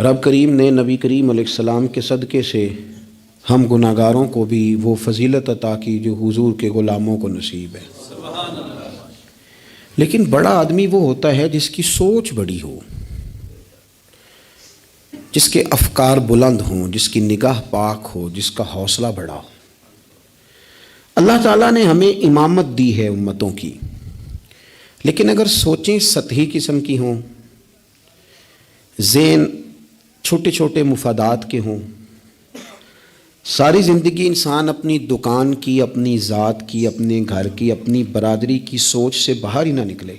رب کریم نے نبی کریم علیہ السلام کے صدقے سے ہم گناہگاروں کو بھی وہ فضیلت عطا کی جو حضور کے غلاموں کو نصیب ہے۔ لیکن بڑا آدمی وہ ہوتا ہے جس کی سوچ بڑی ہو، جس کے افکار بلند ہوں، جس کی نگاہ پاک ہو، جس کا حوصلہ بڑا ہو۔ اللہ تعالیٰ نے ہمیں امامت دی ہے امتوں کی، لیکن اگر سوچیں سطحی قسم کی ہوں، ذہن چھوٹے چھوٹے مفادات کے ہوں، ساری زندگی انسان اپنی دکان کی، اپنی ذات کی، اپنے گھر کی، اپنی برادری کی سوچ سے باہر ہی نہ نکلے،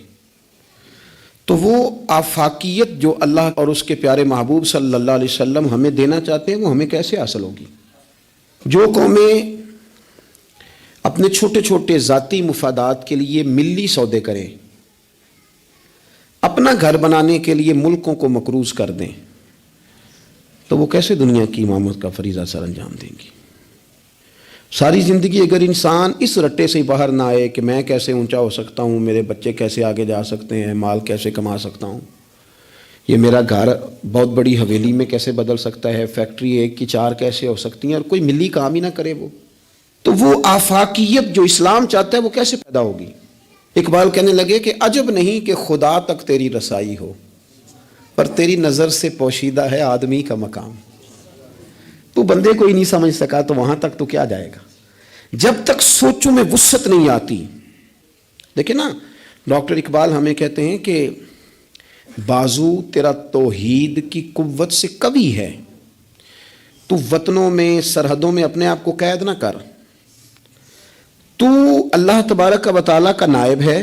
تو وہ آفاقیت جو اللہ اور اس کے پیارے محبوب صلی اللہ علیہ وسلم ہمیں دینا چاہتے ہیں وہ ہمیں کیسے حاصل ہوگی؟ جو قومیں اپنے چھوٹے چھوٹے ذاتی مفادات کے لیے ملی سودے کریں، اپنا گھر بنانے کے لیے ملکوں کو مقروض کر دیں، تو وہ کیسے دنیا کی امامت کا فریضہ سر انجام دیں گی؟ ساری زندگی اگر انسان اس رٹے سے باہر نہ آئے کہ میں کیسے اونچا ہو سکتا ہوں، میرے بچے کیسے آگے جا سکتے ہیں، مال کیسے کما سکتا ہوں، یہ میرا گھر بہت بڑی حویلی میں کیسے بدل سکتا ہے، فیکٹری ایک کی 4 کیسے ہو سکتی ہیں، اور کوئی ملی کام ہی نہ کرے، تو وہ آفاقیت جو اسلام چاہتا ہے وہ کیسے پیدا ہوگی؟ اقبال کہنے لگے کہ عجب نہیں کہ خدا تک تیری رسائی ہو، پر تیری نظر سے پوشیدہ ہے آدمی کا مقام۔ تو بندے کو ہی نہیں سمجھ سکا تو وہاں تک تو کیا جائے گا؟ جب تک سوچوں میں وسعت نہیں آتی۔ دیکھیں نا، ڈاکٹر اقبال ہمیں کہتے ہیں کہ بازو تیرا توحید کی قوت سے قوی ہے، تو وطنوں میں، سرحدوں میں اپنے آپ کو قید نہ کر، تو اللہ تبارک و تعالیٰ کا نائب ہے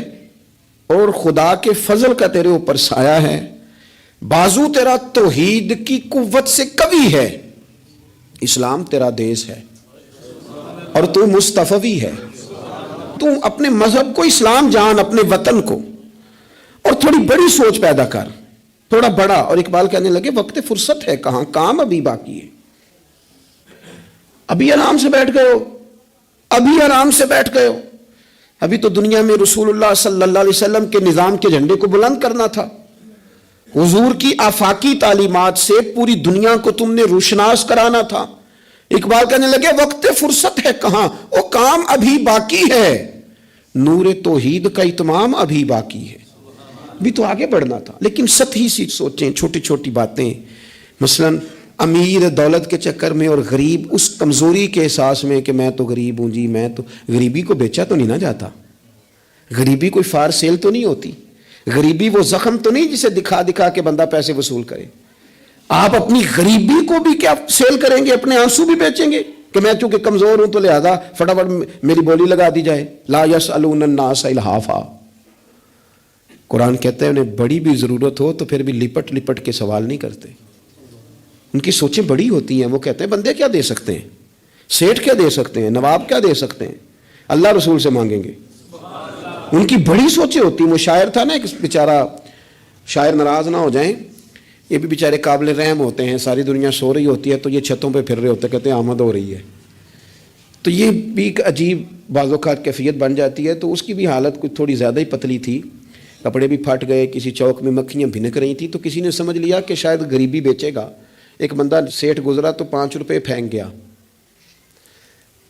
اور خدا کے فضل کا تیرے اوپر سایہ ہے، بازو تیرا توحید کی قوت سے قوی ہے، اسلام تیرا دیس ہے اور تو مصطفی ہے۔ تو اپنے مذہب کو اسلام جان، اپنے وطن کو، اور تھوڑی بڑی سوچ پیدا کر، تھوڑا بڑا۔ اور اقبال کہنے لگے وقت فرصت ہے کہاں، کام ابھی باقی ہے، ابھی آرام سے بیٹھ گئے ہو، ابھی آرام سے بیٹھ گئے ہو۔ ابھی تو دنیا میں رسول اللہ صلی اللہ علیہ وسلم کے نظام کے جھنڈے کو بلند کرنا تھا، حضور کی آفاقی تعلیمات سے پوری دنیا کو تم نے روشناس کرانا تھا۔ اقبال کہنے لگے وقت فرصت ہے کہاں، وہ کام ابھی باقی ہے، نور توحید کا اتمام ابھی باقی ہے، بھی تو آگے بڑھنا تھا۔ لیکن سطحی سی سوچیں، چھوٹی چھوٹی باتیں، مثلا امیر دولت کے چکر میں اور غریب اس کمزوری کے احساس میں کہ میں تو غریب ہوں جی، میں تو، غریبی کو بیچا تو نہیں نہ جاتا، غریبی کوئی فار سیل تو نہیں ہوتی، غریبی وہ زخم تو نہیں جسے دکھا دکھا کے بندہ پیسے وصول کرے۔ آپ اپنی غریبی کو بھی کیا سیل کریں گے، اپنے آنسو بھی بیچیں گے کہ میں چونکہ کمزور ہوں تو لہذا فٹافٹ میری بولی لگا دی جائے۔ لا یسألون الناس الحافا، قرآن کہتا ہے انہیں بڑی بھی ضرورت ہو تو پھر بھی لپٹ لپٹ کے سوال نہیں کرتے، ان کی سوچیں بڑی ہوتی ہیں۔ وہ کہتے ہیں بندے کیا دے سکتے ہیں، سیٹھ کیا دے سکتے ہیں، نواب کیا دے سکتے ہیں، اللہ رسول سے مانگیں گے۔ ان کی بڑی سوچیں ہوتی ہیں۔ وہ شاعر تھا نا ایک بیچارہ، شاعر ناراض نہ ہو جائیں، یہ بھی بیچارے قابل رحم ہوتے ہیں، ساری دنیا سو رہی ہوتی ہے تو یہ چھتوں پہ پھر رہے ہوتے ہیں، کہتے ہیں آمد ہو رہی ہے، تو یہ بھی ایک عجیب بعض اوقات کیفیت بن جاتی ہے۔ تو اس کی بھی حالت کچھ تھوڑی زیادہ ہی پتلی تھی، کپڑے بھی پھٹ گئے، کسی چوک میں مکھیاں بھنک رہی تھیں، تو کسی نے سمجھ لیا کہ شاید غریبی بیچے گا۔ ایک بندہ سیٹھ گزرا تو 5 روپے پھینک گیا،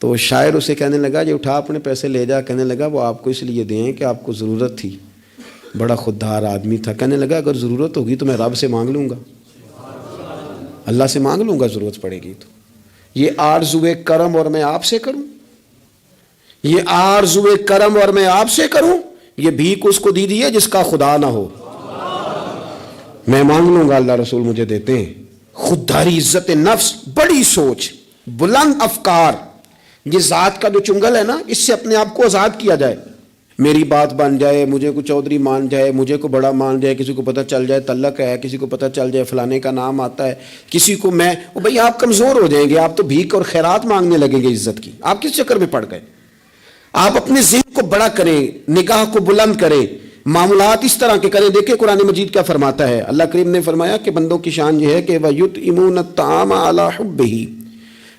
تو شاعر اسے کہنے لگا یہ اٹھا اپنے پیسے لے جا، کہنے لگا وہ آپ کو اس لیے دیں کہ آپ کو ضرورت تھی، بڑا خوددار آدمی تھا، کہنے لگا اگر ضرورت ہوگی تو میں رب سے مانگ لوں گا، اللہ سے مانگ لوں گا ضرورت پڑے گی تو۔ یہ آرزوئے کرم اور میں آپ سے کروں، یہ آرزوئے کرم اور میں آپ سے کروں، یہ بھیک اس کو دی دی ہے جس کا خدا نہ ہو، میں مانگ لوں گا اللہ رسول مجھے دیتے ہیں۔ خودداری، عزت نفس، بڑی سوچ، بلند افکار، یہ ذات کا جو چنگل ہے نا، اس سے اپنے آپ کو آزاد کیا جائے۔ میری بات بن جائے، مجھے کو چودھری مان جائے، مجھے کو بڑا مان جائے، کسی کو پتہ چل جائے تعلق ہے، کسی کو پتہ چل جائے فلانے کا نام آتا ہے، کسی کو میں، بھئی آپ کمزور ہو جائیں گے، آپ تو بھیک اور خیرات مانگنے لگیں گے عزت کی۔ آپ کس چکر میں پڑ گئے؟ آپ اپنے ذہن کو بڑا کریں، نگاہ کو بلند کریں، معاملات اس طرح کے کریں۔ دیکھیں قرآن مجید کیا فرماتا ہے، اللہ کریم نے فرمایا کہ بندوں کی شان یہ ہے کہ وَيُطْعِمُونَ الطَّعَامَ عَلَىٰ حُبِّهِ،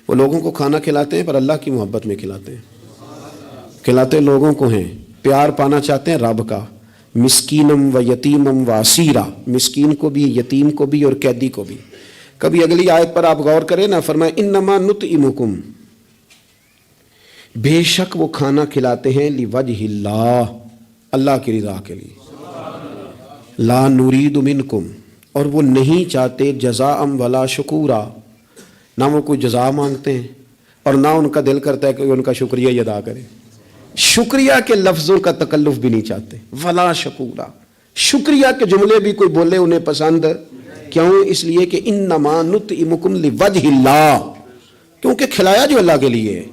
وہ لوگوں کو کھانا کھلاتے ہیں پر اللہ کی محبت میں کھلاتے ہیں، کھلاتے لوگوں کو ہیں، پیار پانا چاہتے ہیں رب کا۔ مسکینم و یتیمم و اسیرا، مسکین کو بھی، یتیم کو بھی اور قیدی کو بھی۔ کبھی اگلی آیت پر آپ غور کریں نا، فرمائے انما نطعمکم، بے شک وہ کھانا کھلاتے ہیں لوجہ اللہ، اللہ کی رضا کے لیے، لا نرید منکم، اور وہ نہیں چاہتے جزاء ولا شکورا، نہ وہ کوئی جزا مانگتے ہیں اور نہ ان کا دل کرتا ہے کہ ان کا شکریہ ہی ادا کرے، شکریہ کے لفظوں کا تکلف بھی نہیں چاہتے، ولا شکورا، شکریہ کے جملے بھی کوئی بولے انہیں پسند کیوں؟ اس لیے کہ انما نطعمکم لوجہ اللہ، کیونکہ کھلایا جو اللہ کے لیے ہے۔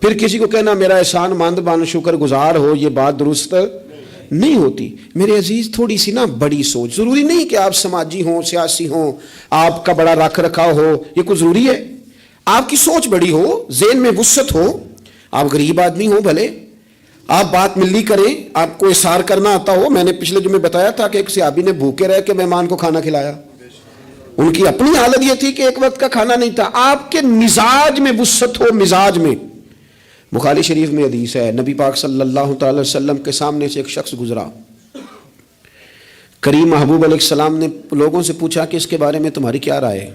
پھر کسی کو کہنا میرا احسان مند بن، شکر گزار ہو، یہ بات درست نہیں ہوتی۔ میرے عزیز تھوڑی سی نا بڑی سوچ، ضروری نہیں کہ آپ سماجی ہوں، سیاسی ہوں، آپ کا بڑا رکھ رکھاؤ ہو، یہ کوئی ضروری ہے؟ آپ کی سوچ بڑی ہو، ذہن میں وسعت ہو، آپ غریب آدمی ہو بھلے، آپ بات ملی کریں، آپ کو اثار کرنا آتا ہو۔ میں نے پچھلے جمعے بتایا تھا کہ ایک صحابی نے بھوکے رہ کے مہمان کو کھانا کھلایا، ان کی اپنی حالت یہ تھی کہ ایک وقت کا کھانا نہیں تھا۔ آپ کے مزاج میں وسعت ہو، مزاج میں۔ بخاری شریف میں حدیث ہے، نبی پاک صلی اللہ تعالی وسلم کے سامنے سے ایک شخص گزرا، کریم محبوب علیہ السلام نے لوگوں سے پوچھا کہ اس کے بارے میں تمہاری کیا رائے ہے؟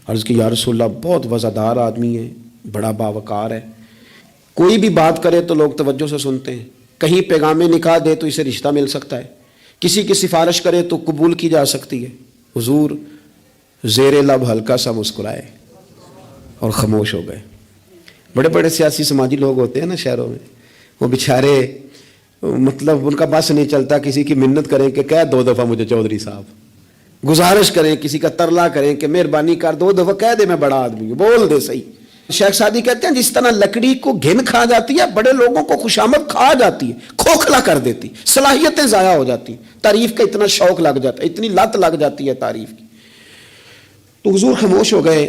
عرض کی یا رسول اللہ بہت وزادار آدمی ہے، بڑا باوقار ہے، کوئی بھی بات کرے تو لوگ توجہ سے سنتے ہیں، کہیں پیغام نکاح دے تو اسے رشتہ مل سکتا ہے، کسی کی سفارش کرے تو قبول کی جا سکتی ہے۔ حضور زیر لب ہلکا سا مسکرائے اور خاموش ہو گئے۔ بڑے بڑے سیاسی سماجی لوگ ہوتے ہیں نا شہروں میں، وہ بیچارے مطلب ان کا بس نہیں چلتا، کسی کی منت کریں کہ کہہ 2 دفعہ مجھے چودھری صاحب، گزارش کریں، کسی کا ترلا کریں کہ مہربانی کر 2 دفعہ کہہ دے میں بڑا آدمی ہوں، بول دے صحیح۔ شیخ سعدی کہتے ہیں جس طرح لکڑی کو گھن کھا جاتی ہے، بڑے لوگوں کو خوشامد کھا جاتی ہے، کھوکھلا کر دیتی، صلاحیتیں ضائع ہو جاتی، تعریف کا اتنا شوق لگ جاتا ہے، اتنی لت لگ جاتی ہے تعریف کی۔ تو حضور خاموش ہو گئے۔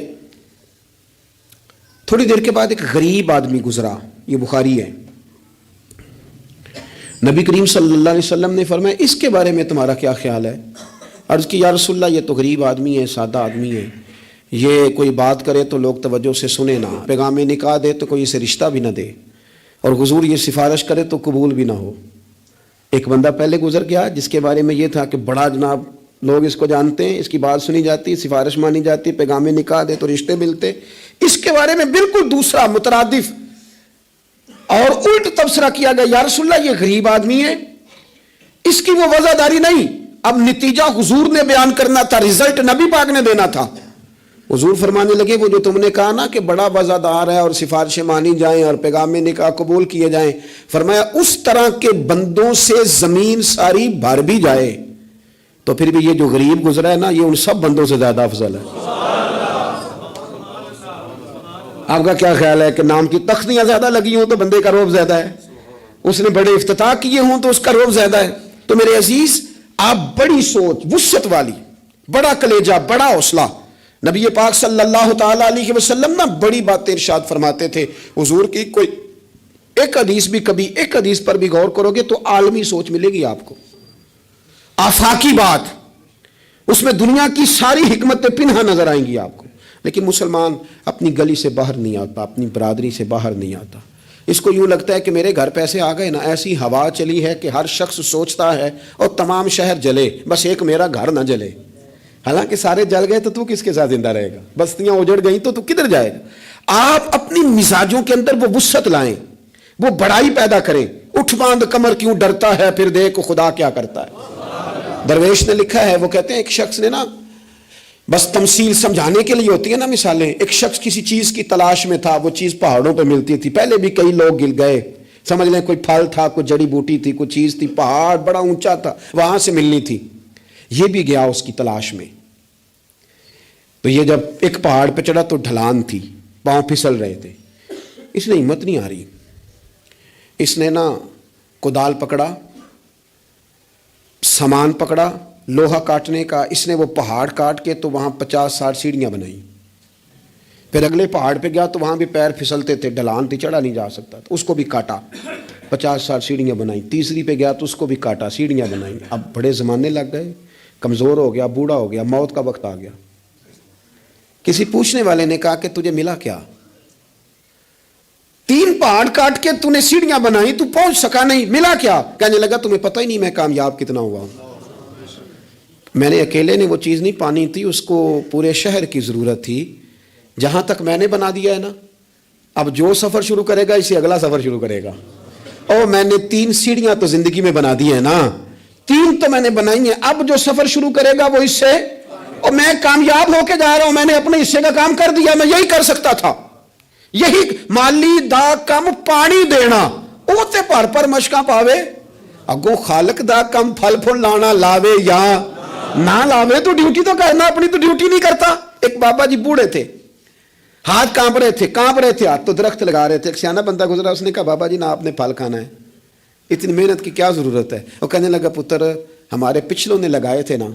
تھوڑی دیر کے بعد ایک غریب آدمی گزرا، یہ بخاری ہے۔ نبی کریم صلی اللہ علیہ وسلم نے فرمایا اس کے بارے میں تمہارا کیا خیال ہے؟ عرض کی یا رسول اللہ یہ تو غریب آدمی ہے، سادہ آدمی ہے، یہ کوئی بات کرے تو لوگ توجہ سے سنے نہ، پیغام نکاح دے تو کوئی اسے رشتہ بھی نہ دے، اور حضور یہ سفارش کرے تو قبول بھی نہ ہو۔ ایک بندہ پہلے گزر گیا جس کے بارے میں یہ تھا کہ بڑا جناب، لوگ اس کو جانتے ہیں، اس کی بات سنی جاتی، سفارش مانی جاتی، پیغام نکاح دے تو رشتے ملتے۔ اس کے بارے میں بالکل دوسرا مترادف اور الٹ تبصرہ کیا گیا، یا رسول اللہ یہ غریب آدمی ہے، اس کی وہ وزاداری نہیں، اب نتیجہ حضور نے بیان کرنا تھا، رزلٹ نبی پاک نے دینا تھا۔ حضور فرمانے لگے وہ جو تم نے کہا نا کہ بڑا وزادار ہے اور سفارشیں مانی جائیں اور پیغام نکاح قبول کیے جائیں، فرمایا اس طرح کے بندوں سے زمین ساری بھر بھی جائے تو پھر بھی یہ جو غریب گزرا ہے نا، یہ ان سب بندوں سے زیادہ افضل ہے۔ آپ کا کیا خیال ہے کہ نام کی تختیاں زیادہ لگی ہوں تو بندے کا روب زیادہ ہے، اس نے بڑے افتتاح کیے ہوں تو اس کا روب زیادہ ہے؟ تو میرے عزیز آپ بڑی سوچ، وسعت والی، بڑا کلیجہ، بڑا حوصلہ۔ نبی پاک صلی اللہ تعالی علیہ وسلم نا بڑی باتیں ارشاد فرماتے تھے۔ حضور کی کوئی ایک حدیث بھی، کبھی ایک حدیث پر بھی غور کرو گے تو عالمی سوچ ملے گی آپ کو، آفاقی بات، اس میں دنیا کی ساری حکمتیں پنہا نظر آئیں گی آپ کو۔ لیکن مسلمان اپنی گلی سے باہر نہیں آتا، اپنی برادری سے باہر نہیں آتا، اس کو یوں لگتا ہے کہ میرے گھر پیسے آ گئے نا، ایسی ہوا چلی ہے کہ ہر شخص سوچتا ہے اور تمام شہر جلے، بس ایک میرا گھر نہ جلے۔ حالانکہ سارے جل گئے تو کس کے ساتھ زندہ رہے گا؟ بستیاں اجڑ گئیں تو کدھر جائے گا؟ آپ اپنی مزاجوں کے اندر وہ وسعت لائیں، وہ بڑائی پیدا کریں۔ اٹھ باندھ کمر کیوں ڈرتا ہے، پھر دیکھ خدا کیا کرتا ہے۔ درویش نے لکھا ہے، وہ کہتے ہیں ایک شخص نے نا، بس تمثیل سمجھانے کے لیے ہوتی ہے نا مثالیں، ایک شخص کسی چیز کی تلاش میں تھا، وہ چیز پہاڑوں پہ ملتی تھی، پہلے بھی کئی لوگ گر گئے، سمجھ لیں کوئی پھل تھا، کوئی جڑی بوٹی تھی، کوئی چیز تھی، پہاڑ بڑا اونچا تھا، وہاں سے ملنی تھی، یہ بھی گیا اس کی تلاش میں۔ تو یہ جب ایک پہاڑ پہ چڑھا تو ڈھلان تھی، پاؤں پھسل رہے تھے، اس نے ہمت نہیں آ رہی، اس نے نا کدال پکڑا، سامان پکڑا لوہا کاٹنے کا، اس نے وہ پہاڑ کاٹ کے تو وہاں 50-60 سیڑھیاں بنائیں۔ پھر اگلے پہاڑ پہ گیا تو وہاں بھی پیر پھسلتے تھے، ڈھلان تھی، چڑھا نہیں جا سکتا تھا، اس کو بھی کاٹا، 50-60 سیڑھیاں بنائیں۔ تیسری پہ گیا تو اس کو بھی کاٹا، سیڑھیاں بنائیں۔ اب بڑے زمانے لگ گئے، کمزور ہو گیا، بوڑھا ہو گیا، موت کا وقت آ گیا۔ کسی پوچھنے والے نے کہا کہ تجھے ملا کیا؟ 3 پہاڑ کاٹ کے تو نے سیڑھیاں بنائی، تو پہنچ سکا نہیں، ملا کیا؟ کہنے لگا تمہیں پتہ ہی نہیں میں کامیاب کتنا ہوا ہوں۔ میں نے اکیلے نے وہ چیز نہیں پانی تھی، اس کو پورے شہر کی ضرورت تھی. جہاں تک میں نے بنا دیا ہے نا، اب جو سفر شروع کرے گا اسے اگلا سفر شروع کرے گا. اور میں نے 3 سیڑھیاں تو زندگی میں بنا دی ہیں نا، 3 تو میں نے بنائی ہیں. اب جو سفر شروع کرے گا وہ اس سے، اور میں کامیاب ہو کے جا رہا ہوں، میں نے اپنے حصے کا کام کر دیا. میں یہی کر سکتا تھا، یہی مالی دا کم پانی دینا اوتے پر مشکاں پاوے اگوں خالق دا کم پھل پھل لانا لاوے یا نہ لاوے تو ڈیوٹی تو کرنا، اپنی تو ڈیوٹی نہیں کرتا. ایک بابا جی بوڑھے تھے، ہاتھ کانپ رہے تھے، ہاتھ تو درخت لگا رہے تھے. ایک سیانا بندہ گزرا، اس نے کہا بابا جی نہ آپ نے پھل کھانا ہے، اتنی محنت کی کیا ضرورت ہے؟ وہ کہنے لگا پتر ہمارے پچھلوں نے لگائے تھے نا،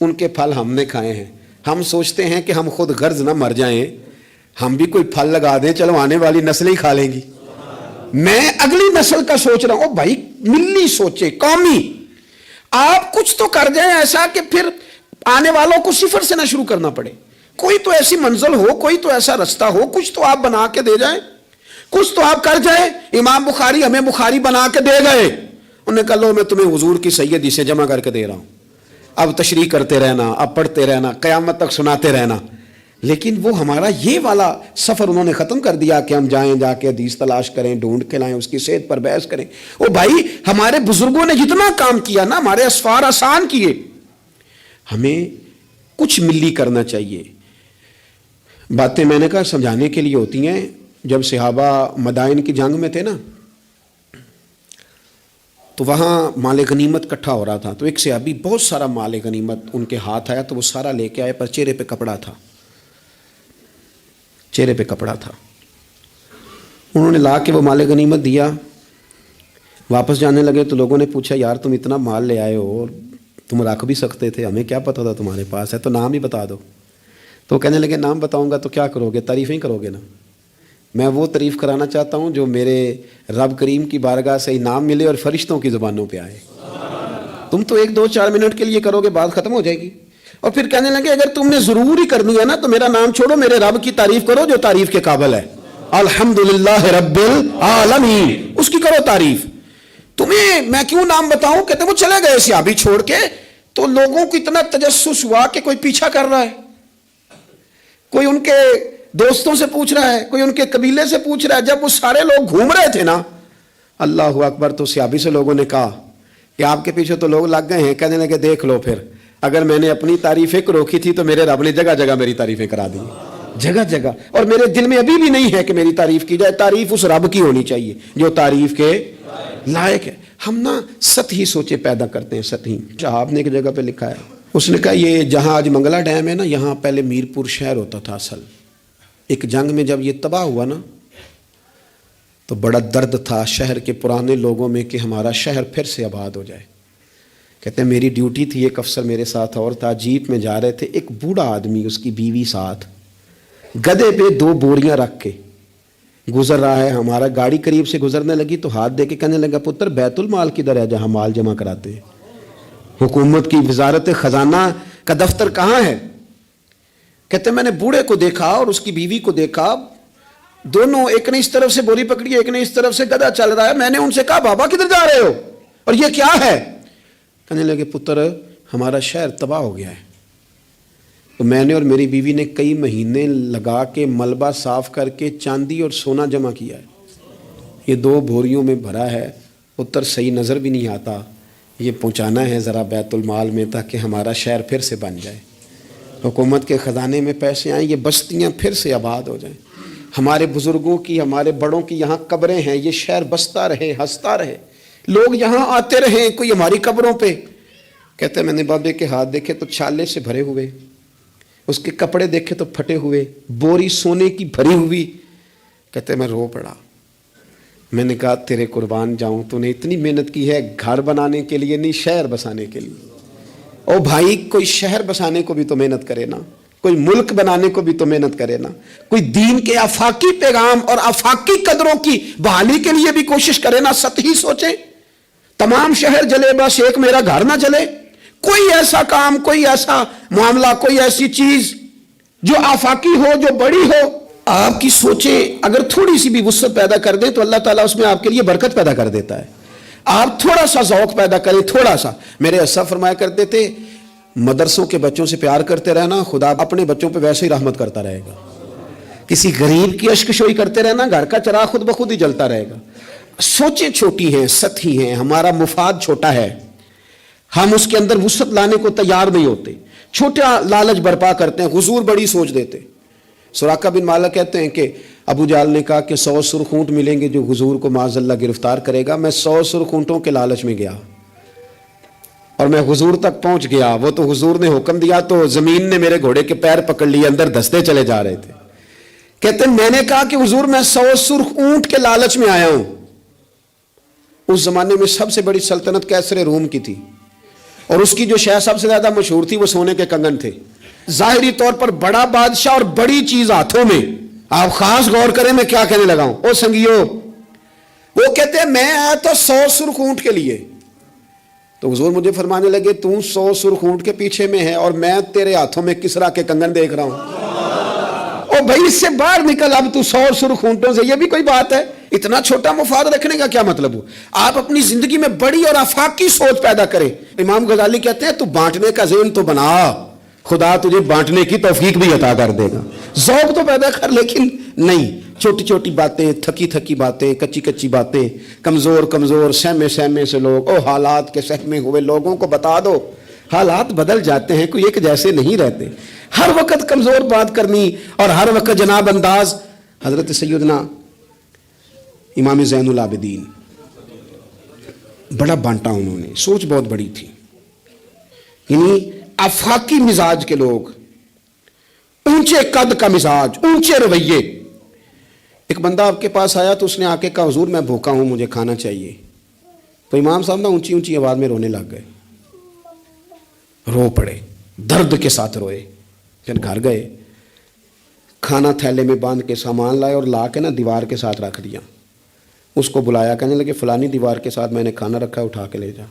ان کے پھل ہم نے کھائے ہیں. ہم سوچتے ہیں کہ ہم خود غرض نہ مر جائیں، ہم بھی کوئی پھل لگا دیں، چلو آنے والی نسلیں ہی کھا لیں گی. میں اگلی نسل کا سوچ رہا ہوں. بھائی ملی سوچے، قومی. آپ کچھ تو کر جائیں ایسا کہ پھر آنے والوں کو صفر سے نہ شروع کرنا پڑے. کوئی تو ایسی منزل ہو، کوئی تو ایسا رستہ ہو، کچھ تو آپ بنا کے دے جائیں، کچھ تو آپ کر جائیں. امام بخاری ہمیں بخاری بنا کے دے گئے، انہوں نے کہا لو میں تمہیں حضور کی سیدی سے جمع کر کے دے رہا ہوں، اب تشریح کرتے رہنا، اب پڑھتے رہنا، قیامت تک سناتے رہنا. لیکن وہ ہمارا یہ والا سفر انہوں نے ختم کر دیا کہ ہم جائیں، جا کے حدیث تلاش کریں، ڈھونڈ کے لائیں، اس کی صحت پر بحث کریں. او بھائی ہمارے بزرگوں نے جتنا کام کیا نا، ہمارے اسفار آسان کیے، ہمیں کچھ ملی کرنا چاہیے. باتیں میں نے کہا سمجھانے کے لیے ہوتی ہیں. جب صحابہ مدائن کی جنگ میں تھے نا، تو وہاں مال غنیمت کٹھا ہو رہا تھا. تو ایک صحابی بہت سارا مال غنیمت ان کے ہاتھ آیا، تو وہ سارا لے کے آئے، پر چہرے پہ کپڑا تھا، چہرے پہ کپڑا تھا. انہوں نے لا کے وہ مال غنیمت دیا. واپس جانے لگے تو لوگوں نے پوچھا یار تم اتنا مال لے آئے ہو اور تم رکھ بھی سکتے تھے، ہمیں کیا پتا تھا تمہارے پاس ہے، تو نام ہی بتا دو. تو کہنے لگے نام بتاؤں گا تو کیا کرو گے، تعریفیں ہی کرو گے نا. میں وہ تعریف کرانا چاہتا ہوں جو میرے رب کریم کی بارگاہ سے انعام ملے اور فرشتوں کی زبانوں پہ آئے. تم تو 1-2-4 منٹ کے لیے کرو گے، بات ختم ہو جائے گی. اور پھر کہنے لگے اگر تم نے ضرور ہی کرنی ہے نا تو میرا نام چھوڑو، میرے رب کی تعریف کرو جو تعریف کے قابل ہے. الحمدللہ رب العالمین، اس کی کرو تعریف. تمہیں میں کیوں نام بتاؤں؟ کہتے وہ چلے گئے صحابی چھوڑ کے. تو لوگوں کو اتنا تجسس ہوا کہ کوئی پیچھا کر رہا ہے، کوئی ان کے دوستوں سے پوچھ رہا ہے، کوئی ان کے قبیلے سے پوچھ رہا ہے. جب وہ سارے لوگ گھوم رہے تھے نا، اللہ اکبر، تو صحابی سے لوگوں نے کہا کہ آپ کے پیچھے تو لوگ لگ گئے ہیں. کہنے لگے دیکھ لو پھر، اگر میں نے اپنی تعریفیں روکی تھی تو میرے رب نے جگہ جگہ میری تعریفیں کرا دی، جگہ جگہ. اور میرے دل میں ابھی بھی نہیں ہے کہ میری تعریف کی جائے. تعریف اس رب کی ہونی چاہیے جو تعریف کے لائق ہے. ہم نا سطحی سوچے پیدا کرتے ہیں، سطحی. صاحب نے ایک جگہ پہ لکھا ہے، اس نے کہا یہ جہاں آج منگلا ڈیم ہے نا، یہاں پہلے میرپور شہر ہوتا تھا اصل. ایک جنگ میں جب یہ تباہ ہوا نا تو بڑا درد تھا شہر کے پرانے لوگوں میں کہ ہمارا شہر پھر سے آباد ہو جائے. کہتے ہیں میری ڈیوٹی تھی، ایک افسر میرے ساتھ اور تھا، جیپ میں جا رہے تھے، ایک بوڑھا آدمی اس کی بیوی ساتھ گدھے پہ 2 بوریاں رکھ کے گزر رہا ہے. ہمارا گاڑی قریب سے گزرنے لگی تو ہاتھ دے کے کہنے لگا پتر بیت المال کدھر ہے جہاں مال جمع کراتے ہیں، حکومت کی وزارت خزانہ کا دفتر کہاں ہے؟ کہتے میں نے بوڑھے کو دیکھا اور اس کی بیوی کو دیکھا، دونوں، ایک نے اس طرف سے بوری پکڑی، ایک نے اس طرف سے گدھا چل رہا ہے. میں نے ان سے کہا بابا کدھر جا رہے ہو اور یہ کیا ہے؟ کہنے لگے پتر ہمارا شہر تباہ ہو گیا ہے. تو میں نے اور میری بیوی نے کئی مہینے لگا کے ملبہ صاف کر کے چاندی اور سونا جمع کیا ہے، یہ 2 بوریوں میں بھرا ہے. پتر صحیح نظر بھی نہیں آتا، یہ پہنچانا ہے ذرا بیت المال میں تاکہ ہمارا شہر پھر سے بن جائے، حکومت کے خزانے میں پیسے آئیں، یہ بستیاں پھر سے آباد ہو جائیں. ہمارے بزرگوں کی، ہمارے بڑوں کی یہاں قبریں ہیں، یہ شہر بستا رہے، ہنستا رہے، لوگ یہاں آتے رہیں، کوئی ہماری قبروں پہ. کہتے ہیں میں نے بابے کے ہاتھ دیکھے تو چھالے سے بھرے ہوئے، اس کے کپڑے دیکھے تو پھٹے ہوئے، بوری سونے کی بھری ہوئی. کہتے ہیں میں رو پڑا. میں نے کہا تیرے قربان جاؤں، تو نے اتنی محنت کی ہے گھر بنانے کے لیے نہیں، شہر بسانے کے لیے. او بھائی کوئی شہر بسانے کو بھی تو محنت کرے نا، کوئی ملک بنانے کو بھی تو محنت کرے نا، کوئی دین کے آفاقی پیغام اور آفاقی قدروں کی بحالی کے لیے بھی کوشش کرے نا. سطحی سوچیں، تمام شہر جلے بس ایک میرا گھر نہ جلے. کوئی ایسا کام، کوئی ایسا معاملہ، کوئی ایسی چیز جو آفاقی ہو، جو بڑی ہو. آپ کی سوچیں اگر تھوڑی سی بھی وسعت پیدا کر دیں تو اللہ تعالیٰ اس میں آپ کے لیے برکت پیدا کر دیتا ہے. آپ تھوڑا سا ذوق پیدا کریں، تھوڑا سا. میرے اسا فرمایا کرتے تھے مدرسوں کے بچوں سے پیار کرتے رہنا، خدا اپنے بچوں پہ ویسے ہی رحمت کرتا رہے گا. کسی غریب کی اشکشوئی کرتے رہنا، گھر کا چراغ خود بخود ہی جلتا رہے گا. سوچیں چھوٹی ہیں، سطحی ہیں، ہمارا مفاد چھوٹا ہے، ہم اس کے اندر وسعت لانے کو تیار نہیں ہوتے، چھوٹا لالچ برپا کرتے ہیں، حضور بڑی سوچ دیتے. سراقہ بن مالک کہتے ہیں کہ ابو جہل نے کہا کہ 100 سرخ اونٹ ملیں گے جو حضور کو معاذ اللہ گرفتار کرے گا. میں 100 سرخ اونٹوں کے لالچ میں گیا اور میں حضور تک پہنچ گیا. وہ تو حضور نے حکم دیا تو زمین نے میرے گھوڑے کے پیر پکڑ لیے، اندر دھستے چلے جا رہے تھے. کہتے ہیں میں نے کہا کہ حضور میں 100 سرخ اونٹ کے لالچ میں آیا ہوں. اس زمانے میں سب سے بڑی سلطنت کیسر روم کی تھی، اور اس کی جو شے سب سے زیادہ مشہور تھی وہ سونے کے کنگن تھے. ظاہری طور پر بڑا بادشاہ اور بڑی چیز ہاتھوں میں. آپ خاص غور کریں میں کیا کہنے لگا ہوں. او سنگیو، وہ کہتے ہیں میں آیا تو 100 سرخ اونٹ کے لیے. تو حضور مجھے فرمانے لگے تو 100 سرخ اونٹ کے پیچھے میں ہے اور میں تیرے ہاتھوں میں کسرا کے کنگن دیکھ رہا ہوں. او بھائی اس سے باہر نکل، اب تو 100 سرخ اونٹوں سے، یہ بھی کوئی بات ہے؟ اتنا چھوٹا مفاد رکھنے کا کیا مطلب ہو؟ آپ اپنی زندگی میں بڑی اور آفاقی سوچ پیدا کریں. امام غزالی کہتے ہیں تو بانٹنے کا ذہن تو بنا، خدا تجھے بانٹنے کی توفیق بھی عطا کر دے گا. ذوق تو پیدا کر، لیکن نہیں، چھوٹی چھوٹی باتیں، تھکی تھکی باتیں، کچی کچی باتیں، کمزور کمزور سہمے سہمے سے لوگ، او حالات کے سہمے ہوئے لوگوں کو بتا دو حالات بدل جاتے ہیں، کوئی ایک جیسے نہیں رہتے. ہر وقت کمزور بات کرنی اور ہر وقت جناب انداز. حضرت سیدنا امام زین العابدین بڑا بانٹا، انہوں نے سوچ بہت بڑی تھی. یعنی آفاقی مزاج کے لوگ، اونچے قد کا مزاج، اونچے رویے. ایک بندہ آپ کے پاس آیا تو اس نے آ کے کہا حضور میں بھوکا ہوں، مجھے کھانا چاہیے. تو امام صاحب نا اونچی اونچی آواز میں رونے لگ گئے، رو پڑے، درد کے ساتھ روئے. پھر گھر گئے، کھانا تھیلے میں باندھ کے سامان لائے اور لا کے نا دیوار کے ساتھ رکھ دیا. اس کو بلایا، کہنے لگے فلانی دیوار کے ساتھ میں نے کھانا رکھا ہے، اٹھا کے لے جا.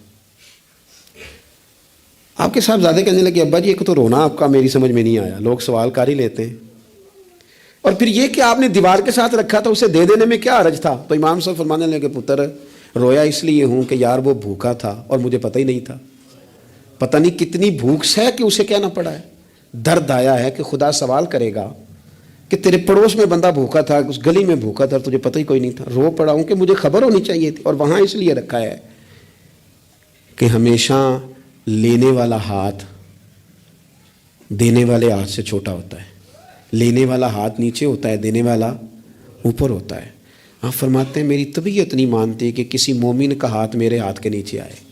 آپ کے صاحبزادے کہنے لگے ابا جی ایک تو رونا آپ کا میری سمجھ میں نہیں آیا، لوگ سوال کر ہی لیتے ہیں، اور پھر یہ کہ آپ نے دیوار کے ساتھ رکھا تھا اسے دے دینے میں کیا حرج تھا. تو امام صاحب فرمانے لگے پتر رویا اس لیے ہوں کہ یار وہ بھوکا تھا اور مجھے پتہ ہی نہیں تھا. پتہ نہیں کتنی بھوک سے کہ اسے کہنا پڑا ہے. درد آیا ہے کہ خدا سوال کرے گا کہ تیرے پڑوس میں بندہ بھوکا تھا، اس گلی میں بھوکا تھا، تجھے پتہ ہی کوئی نہیں تھا. رو پڑا ہوں کہ مجھے خبر ہونی چاہیے تھی. اور وہاں اس لیے رکھا ہے کہ ہمیشہ لینے والا ہاتھ دینے والے ہاتھ سے چھوٹا ہوتا ہے. لینے والا ہاتھ نیچے ہوتا ہے، دینے والا اوپر ہوتا ہے. آپ فرماتے ہیں میری طبیعت نہیں مانتی کہ کسی مومن کا ہاتھ میرے ہاتھ کے نیچے آئے.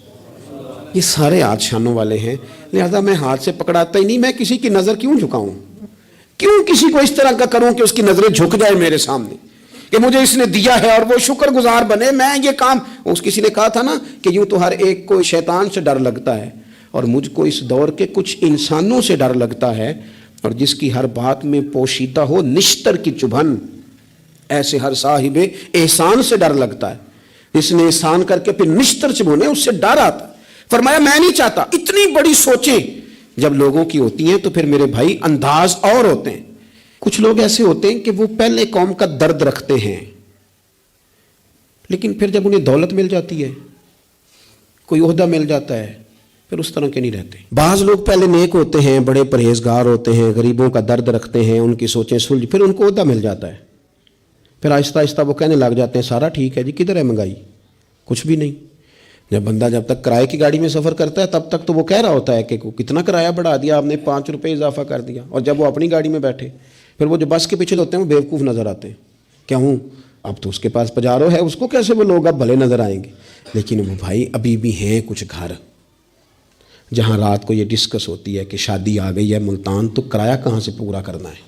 یہ سارے ہاتھ شانوں والے ہیں، لہذا میں ہاتھ سے پکڑاتا ہی نہیں. میں کسی کی نظر کیوں جھکاؤں؟ کیوں کسی کو اس طرح کا کروں کہ اس کی نظریں جھک جائے میرے سامنے کہ مجھے اس نے دیا ہے اور وہ شکر گزار بنے. میں یہ کام، اس کسی نے کہا تھا نا کہ یوں تو ہر ایک کو شیطان سے ڈر لگتا ہے، اور مجھ کو اس دور کے کچھ انسانوں سے ڈر لگتا ہے، اور جس کی ہر بات میں پوشیدہ ہو نشتر کی چبھن، ایسے ہر صاحب احسان سے ڈر لگتا ہے. اس نے احسان کر کے پھر نشتر چبھنے، اس سے ڈر آتا. فرمایا میں نہیں چاہتا. اتنی بڑی سوچیں جب لوگوں کی ہوتی ہیں تو پھر میرے بھائی انداز اور ہوتے ہیں. کچھ لوگ ایسے ہوتے ہیں کہ وہ پہلے قوم کا درد رکھتے ہیں، لیکن پھر جب انہیں دولت مل جاتی ہے، کوئی عہدہ مل جاتا ہے، پھر اس طرح کے نہیں رہتے. بعض لوگ پہلے نیک ہوتے ہیں، بڑے پرہیزگار ہوتے ہیں، غریبوں کا درد رکھتے ہیں، ان کی سوچیں سلجھ، پھر ان کو عہدہ مل جاتا ہے، پھر آہستہ آہستہ وہ کہنے لگ جاتے ہیں سارا ٹھیک ہے جی، کدھر ہے مہنگائی؟ کچھ بھی نہیں. جب تک کرائے کی گاڑی میں سفر کرتا ہے تب تک تو وہ کہہ رہا ہوتا ہے کہ کتنا کرایہ بڑھا دیا آپ نے، 5 روپے اضافہ کر دیا. اور جب وہ اپنی گاڑی میں بیٹھے پھر وہ جو بس کے پیچھے ہوتے ہیں وہ بیوقوف نظر آتے ہیں. کیا ہوں اب تو اس کے پاس پجارو ہے، اس کو کیسے وہ لوگ اب بھلے نظر آئیں گے. لیکن وہ بھائی ابھی بھی ہیں کچھ گھر جہاں رات کو یہ ڈسکس ہوتی ہے کہ شادی آ گئی ہے ملتان تو کرایہ کہاں سے پورا کرنا ہے،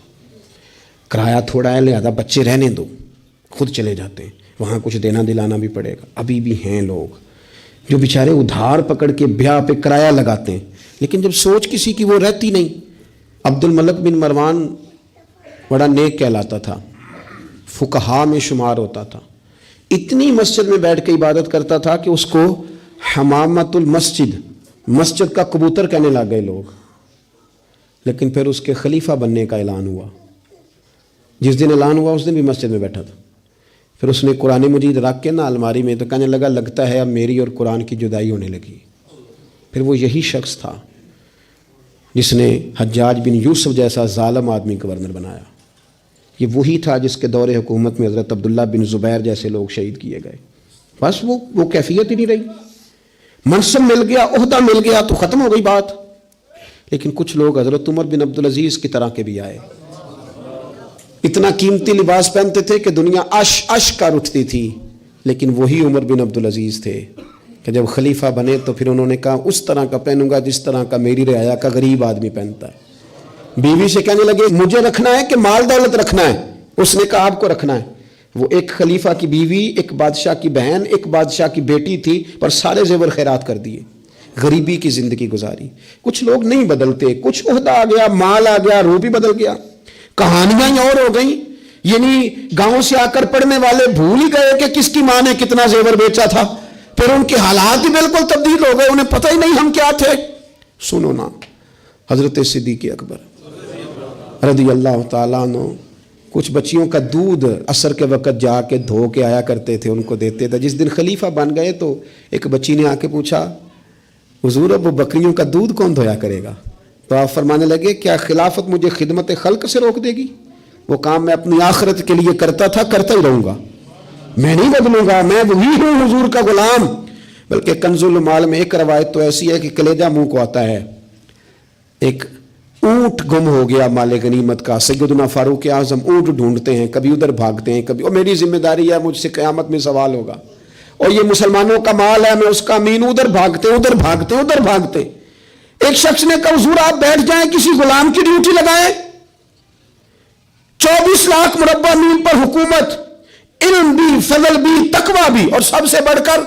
کرایہ تھوڑا ہے لہذا بچے رہنے دو، خود چلے جاتے ہیں، وہاں کچھ دینا دلانا بھی پڑے گا. ابھی بھی ہیں لوگ جو بیچارے ادھار پکڑ کے بیاہ پہ کرایہ لگاتے ہیں، لیکن جب سوچ کسی کی وہ رہتی نہیں. عبد الملک بن مروان بڑا نیک کہلاتا تھا، فقہا میں شمار ہوتا تھا، اتنی مسجد میں بیٹھ کے عبادت کرتا تھا کہ اس کو حمامت المسجد، مسجد کا کبوتر کہنے لگ گئے لوگ. لیکن پھر اس کے خلیفہ بننے کا اعلان ہوا. جس دن اعلان ہوا اس دن بھی مسجد میں بیٹھا تھا. پھر اس نے قرآن مجید رکھ کے نا الماری میں تو کہنے لگتا ہے اب میری اور قرآن کی جدائی ہونے لگی. پھر وہ یہی شخص تھا جس نے حجاج بن یوسف جیسا ظالم آدمی گورنر بنایا، یہ وہی تھا جس کے دور حکومت میں حضرت عبداللہ بن زبیر جیسے لوگ شہید کیے گئے۔ بس وہ کیفیت ہی نہیں رہی، منصب مل گیا، عہدہ مل گیا تو ختم ہو گئی بات۔ لیکن کچھ لوگ حضرت عمر بن عبدالعزیز کی طرح کے بھی آئے، اتنا قیمتی لباس پہنتے تھے کہ دنیا عش کر اٹھتی تھی، لیکن وہی عمر بن عبدالعزیز تھے کہ جب خلیفہ بنے تو پھر انہوں نے کہا اس طرح کا پہنوں گا جس طرح کا میری رعایا کا غریب آدمی پہنتا ہے۔ بیوی سے کہنے لگے مجھے رکھنا ہے کہ مال دولت رکھنا ہے؟ اس نے کہا آپ کو رکھنا ہے۔ وہ ایک خلیفہ کی بیوی، ایک بادشاہ کی بہن، ایک بادشاہ کی بیٹی تھی، پر سارے زیور خیرات کر دیے، غریبی کی زندگی گزاری۔ کچھ لوگ نہیں بدلتے، کچھ عہدہ آ گیا، مال آ گیا، روح بھی بدل گیا، کہانیاں ہی اور ہو گئیں۔ یعنی گاؤں سے آ کر پڑھنے والے بھول ہی گئے کہ کس کی ماں نے کتنا زیور بیچا تھا، پھر ان کے حالات ہی بالکل تبدیل ہو گئے، انہیں پتہ ہی نہیں ہم کیا تھے۔ سنو نا، حضرت صدیق اکبر رضی اللہ تعالیٰ عنہ کچھ بچیوں کا دودھ عصر کے وقت جا کے دھو کے آیا کرتے تھے، ان کو دیتے تھے۔ جس دن خلیفہ بن گئے تو ایک بچی نے آ کے پوچھا حضور اب وہ بکریوں کا دودھ کون دھویا کرے گا؟ تو آپ فرمانے لگے کیا خلافت مجھے خدمت خلق سے روک دے گی؟ وہ کام میں اپنی آخرت کے لیے کرتا تھا، کرتا ہی رہوں گا، میں نہیں بدلوں گا، میں وہی ہوں حضور کا غلام۔ بلکہ کنز المال میں ایک روایت تو ایسی ہے کہ کلیجہ منہ کو آتا ہے، ایک اونٹ گم ہو گیا مال غنیمت کا، سیدنا فاروق اعظم اونٹ ڈھونڈتے ہیں، کبھی ادھر بھاگتے ہیں، کبھی میری ذمہ داری ہے، مجھ سے قیامت میں سوال ہوگا، اور یہ مسلمانوں کا مال ہے، میں اس کا امین، ادھر بھاگتے ادھر بھاگتے ادھر بھاگتے۔ ایک شخص نے کہا حضور آپ بیٹھ جائیں، کسی غلام کی ڈیوٹی لگائیں۔ 24 لاکھ مربع میل پر حکومت، علم بھی، فضل بھی، تقوی بھی، اور سب سے بڑھ کر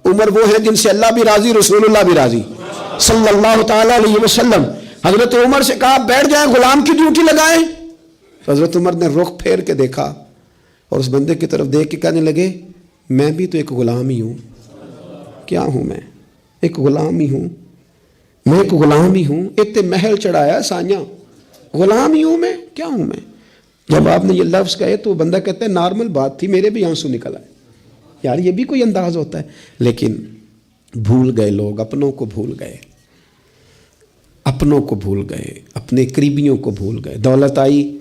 عمر وہ ہے جن سے اللہ بھی راضی، رسول اللہ بھی راضی صلی اللہ تعالی علیہ وسلم۔ حضرت عمر سے کہا بیٹھ جائیں، غلام کی ڈیوٹی لگائیں۔ حضرت عمر نے رخ پھیر کے دیکھا اور اس بندے کی طرف دیکھ کے کہنے لگے میں بھی تو ایک غلام ہی ہوں۔ کیا ہوں میں؟ ایک غلام ہی ہوں، میں ایک غلام ہی ہوں، اتنے محل چڑھایا سانیاں، غلام ہی ہوں میں، کیا ہوں میں؟ جب آپ نے یہ لفظ کہے تو بندہ کہتا ہے نارمل بات تھی، میرے بھی آنسو نکل آئے، یار یہ بھی کوئی انداز ہوتا ہے۔ لیکن بھول گئے لوگ، اپنوں کو بھول گئے، اپنوں کو بھول گئے، اپنے قریبیوں کو بھول گئے۔ دولت آئی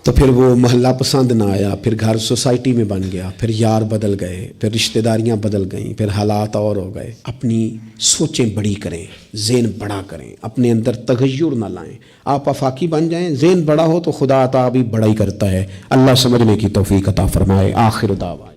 تو پھر وہ محلہ پسند نہ آیا، پھر گھر سوسائٹی میں بن گیا، پھر یار بدل گئے، پھر رشتہ داریاں بدل گئیں، پھر حالات اور ہو گئے۔ اپنی سوچیں بڑی کریں، ذہن بڑا کریں، اپنے اندر تغیر نہ لائیں۔ آپ آفاقی بن جائیں، ذہن بڑا ہو تو خدا عطا بھی بڑا ہی کرتا ہے۔ اللہ سمجھنے کی توفیق عطا فرمائے۔ آخر دعوانا